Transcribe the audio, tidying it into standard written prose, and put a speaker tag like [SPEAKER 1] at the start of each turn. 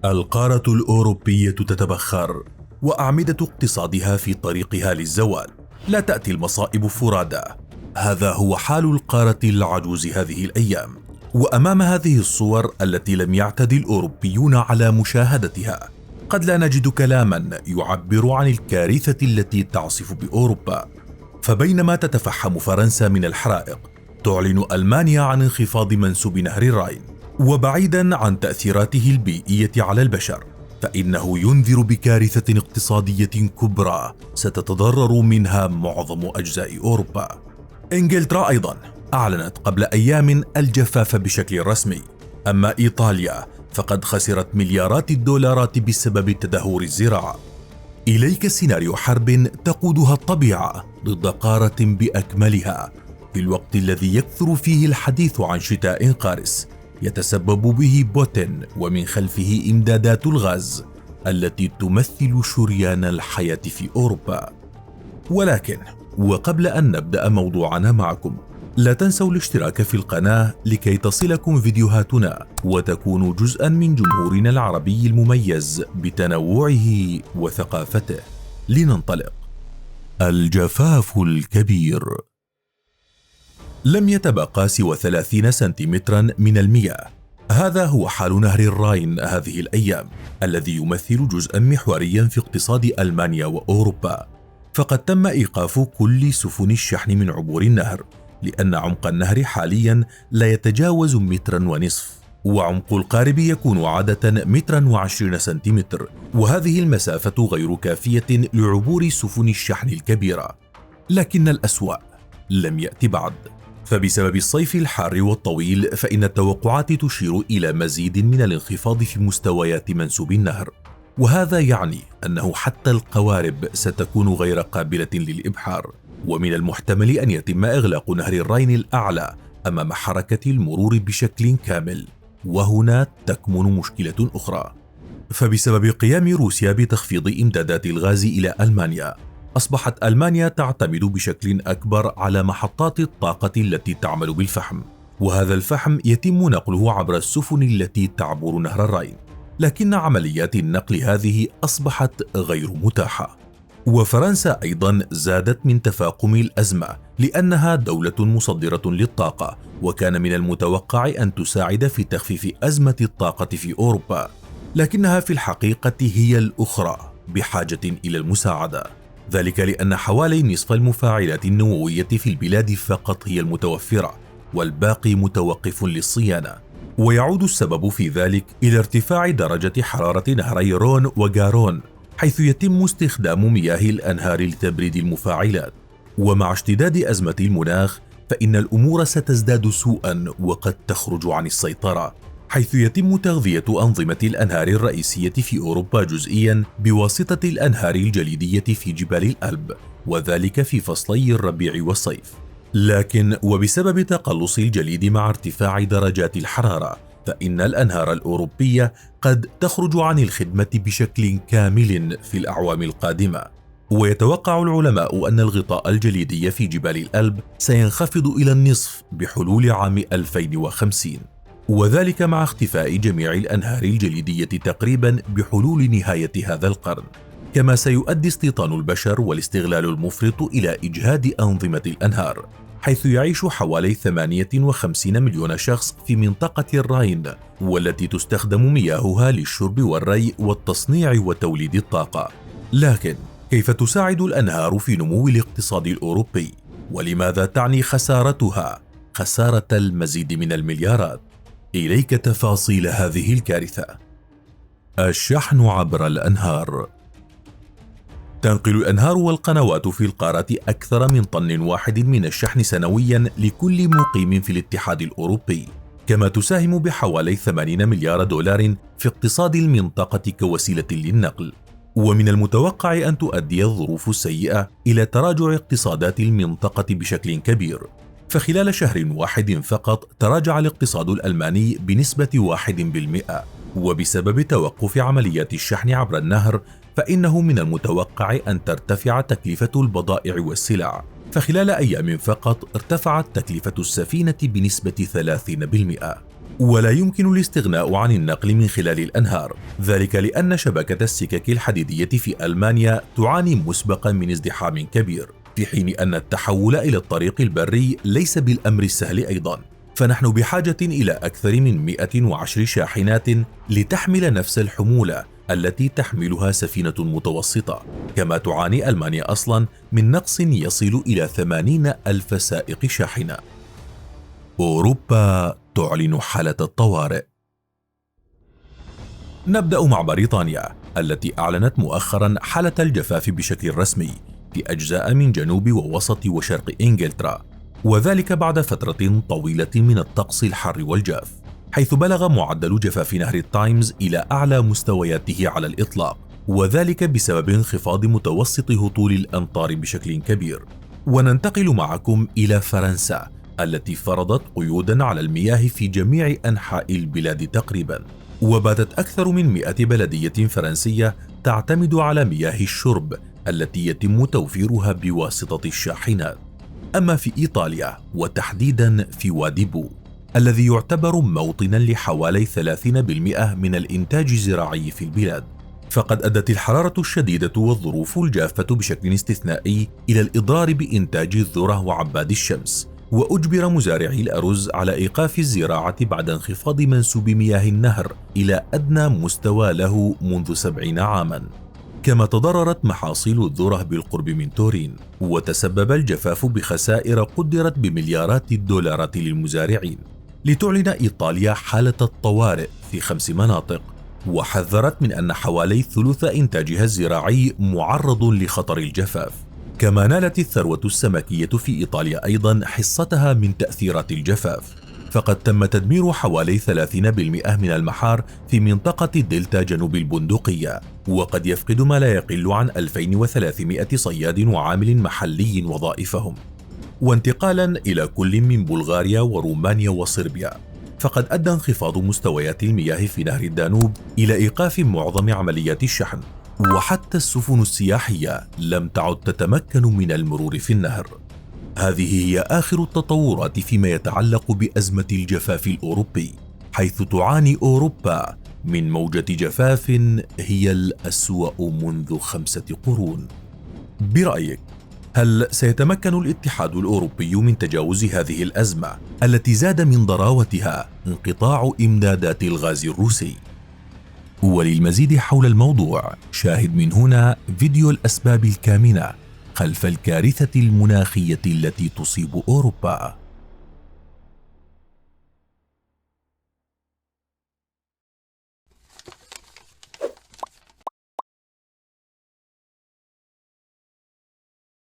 [SPEAKER 1] القارة الأوروبية تتبخر وأعمدة اقتصادها في طريقها للزوال. لا تأتي المصائب فرادى. هذا هو حال القارة العجوز هذه الأيام. وأمام هذه الصور التي لم يعتد الأوروبيون على مشاهدتها، قد لا نجد كلاما يعبر عن الكارثة التي تعصف بأوروبا. فبينما تتفحم فرنسا من الحرائق، تعلن ألمانيا عن انخفاض منسوب نهر الراين. وبعيدا عن تأثيراته البيئية على البشر، فإنه ينذر بكارثة اقتصادية كبرى ستتضرر منها معظم أجزاء أوروبا. إنجلترا أيضا أعلنت قبل أيام الجفاف بشكل رسمي. أما إيطاليا فقد خسرت مليارات الدولارات بسبب تدهور الزراعة. إليك سيناريو حرب تقودها الطبيعة ضد قارة بأكملها، في الوقت الذي يكثر فيه الحديث عن شتاء قارس يتسبب به بوتين ومن خلفه إمدادات الغاز التي تمثل شريان الحياة في أوروبا. ولكن وقبل أن نبدأ موضوعنا معكم، لا تنسوا الاشتراك في القناة لكي تصلكم فيديوهاتنا وتكونوا جزءا من جمهورنا العربي المميز بتنوعه وثقافته. لننطلق. الجفاف الكبير. لم يتبقى سوى 30 سنتيمترا من المياه. هذا هو حال نهر الراين هذه الأيام، الذي يمثل جزءا محوريا في اقتصاد ألمانيا وأوروبا. فقد تم إيقاف كل سفن الشحن من عبور النهر، لأن عمق النهر حاليا لا يتجاوز 1.5 متر، وعمق القارب يكون عادة 1.20 سنتيمتر، وهذه المسافة غير كافية لعبور سفن الشحن الكبيرة. لكن الأسوأ لم يأتي بعد، فبسبب الصيف الحار والطويل فإن التوقعات تشير إلى مزيد من الانخفاض في مستويات منسوب النهر، وهذا يعني أنه حتى القوارب ستكون غير قابلة للإبحار. ومن المحتمل أن يتم إغلاق نهر الراين الأعلى أمام حركة المرور بشكل كامل. وهنا تكمن مشكلة أخرى، فبسبب قيام روسيا بتخفيض إمدادات الغاز إلى ألمانيا، أصبحت ألمانيا تعتمد بشكل أكبر على محطات الطاقة التي تعمل بالفحم، وهذا الفحم يتم نقله عبر السفن التي تعبر نهر الراين. لكن عمليات النقل هذه أصبحت غير متاحة. وفرنسا أيضا زادت من تفاقم الأزمة، لأنها دولة مصدرة للطاقة، وكان من المتوقع أن تساعد في تخفيف أزمة الطاقة في أوروبا، لكنها في الحقيقة هي الأخرى بحاجة إلى المساعدة. ذلك لأن حوالي نصف المفاعلات النووية في البلاد فقط هي المتوفرة، والباقي متوقف للصيانة. ويعود السبب في ذلك إلى ارتفاع درجة حرارة نهري رون وغارون، حيث يتم استخدام مياه الأنهار لتبريد المفاعلات. ومع اشتداد أزمة المناخ فإن الأمور ستزداد سوءا وقد تخرج عن السيطرة، حيث يتم تغذية أنظمة الأنهار الرئيسية في أوروبا جزئيا بواسطة الأنهار الجليدية في جبال الألب، وذلك في فصلي الربيع والصيف. لكن وبسبب تقلص الجليد مع ارتفاع درجات الحرارة، فإن الأنهار الأوروبية قد تخرج عن الخدمة بشكل كامل في الأعوام القادمة. ويتوقع العلماء أن الغطاء الجليدي في جبال الألب سينخفض إلى النصف بحلول عام 2050، وذلك مع اختفاء جميع الأنهار الجليدية تقريبا بحلول نهاية هذا القرن. كما سيؤدي استيطان البشر والاستغلال المفرط إلى إجهاد أنظمة الأنهار، حيث يعيش حوالي 58 مليون شخص في منطقة الراين، والتي تستخدم مياهها للشرب والري والتصنيع وتوليد الطاقة. لكن كيف تساعد الأنهار في نمو الاقتصاد الأوروبي؟ ولماذا تعني خسارتها خسارة المزيد من المليارات؟ إليك تفاصيل هذه الكارثة. الشحن عبر الأنهار. تنقل الأنهار والقنوات في القارة أكثر من طن واحد من الشحن سنويا لكل مقيم في الاتحاد الأوروبي، كما تساهم بحوالي 80 مليار دولار في اقتصاد المنطقة كوسيلة للنقل. ومن المتوقع أن تؤدي الظروف السيئة إلى تراجع اقتصادات المنطقة بشكل كبير. فخلال شهر واحد فقط تراجع الاقتصاد الألماني بنسبة 1%، وبسبب توقف عمليات الشحن عبر النهر فإنه من المتوقع أن ترتفع تكلفة البضائع والسلع. فخلال أيام فقط ارتفعت تكلفة السفينة بنسبة 30%. ولا يمكن الاستغناء عن النقل من خلال الأنهار، ذلك لأن شبكة السكك الحديدية في ألمانيا تعاني مسبقا من ازدحام كبير، في حين أن التحول إلى الطريق البري ليس بالأمر السهل أيضا. فنحن بحاجة إلى أكثر من 110 شاحنات لتحمل نفس الحمولة التي تحملها سفينة متوسطة، كما تعاني ألمانيا أصلا من نقص يصل إلى 80,000 سائق شاحنة. أوروبا تعلن حالة الطوارئ. نبدأ مع بريطانيا التي أعلنت مؤخرا حالة الجفاف بشكل رسمي في أجزاء من جنوب ووسط وشرق إنجلترا، وذلك بعد فترة طويلة من الطقس الحار والجاف، حيث بلغ معدل جفاف نهر التايمز إلى أعلى مستوياته على الإطلاق، وذلك بسبب انخفاض متوسط هطول الأمطار بشكل كبير. وننتقل معكم إلى فرنسا التي فرضت قيودا على المياه في جميع أنحاء البلاد تقريبا، وباتت أكثر من 100 بلدية فرنسية تعتمد على مياه الشرب التي يتم توفيرها بواسطة الشاحنات. أما في إيطاليا وتحديدا في وادي بو الذي يعتبر موطنا لحوالي 30% من الإنتاج الزراعي في البلاد، فقد أدت الحرارة الشديدة والظروف الجافة بشكل استثنائي إلى الإضرار بإنتاج الذرة وعباد الشمس، وأجبر مزارعي الأرز على إيقاف الزراعة بعد انخفاض منسوب مياه النهر إلى أدنى مستوى له منذ 70 عاما. كما تضررت محاصيل الذرة بالقرب من تورين، وتسبب الجفاف بخسائر قدرت بمليارات الدولارات للمزارعين. لتعلن إيطاليا حالة الطوارئ في 5 مناطق، وحذرت من أن حوالي ثلث إنتاجها الزراعي معرض لخطر الجفاف. كما نالت الثروة السمكية في إيطاليا أيضا حصتها من تأثيرات الجفاف، فقد تم تدمير حوالي 30% من المحار في منطقة دلتا جنوب البندقية، وقد يفقد ما لا يقل عن 2300 صياد وعامل محلي وظائفهم. وانتقالا إلى كل من بلغاريا ورومانيا وصربيا، فقد أدى انخفاض مستويات المياه في نهر الدانوب إلى إيقاف معظم عمليات الشحن، وحتى السفن السياحية لم تعد تتمكن من المرور في النهر. هذه هي آخر التطورات فيما يتعلق بأزمة الجفاف الأوروبي، حيث تعاني أوروبا من موجة جفاف هي الأسوأ منذ 5 قرون. برأيك، هل سيتمكن الاتحاد الأوروبي من تجاوز هذه الأزمة التي زاد من ضراوتها انقطاع إمدادات الغاز الروسي؟ وللمزيد حول الموضوع شاهد من هنا فيديو الأسباب الكامنة خلف الكارثة المناخية التي تصيب أوروبا.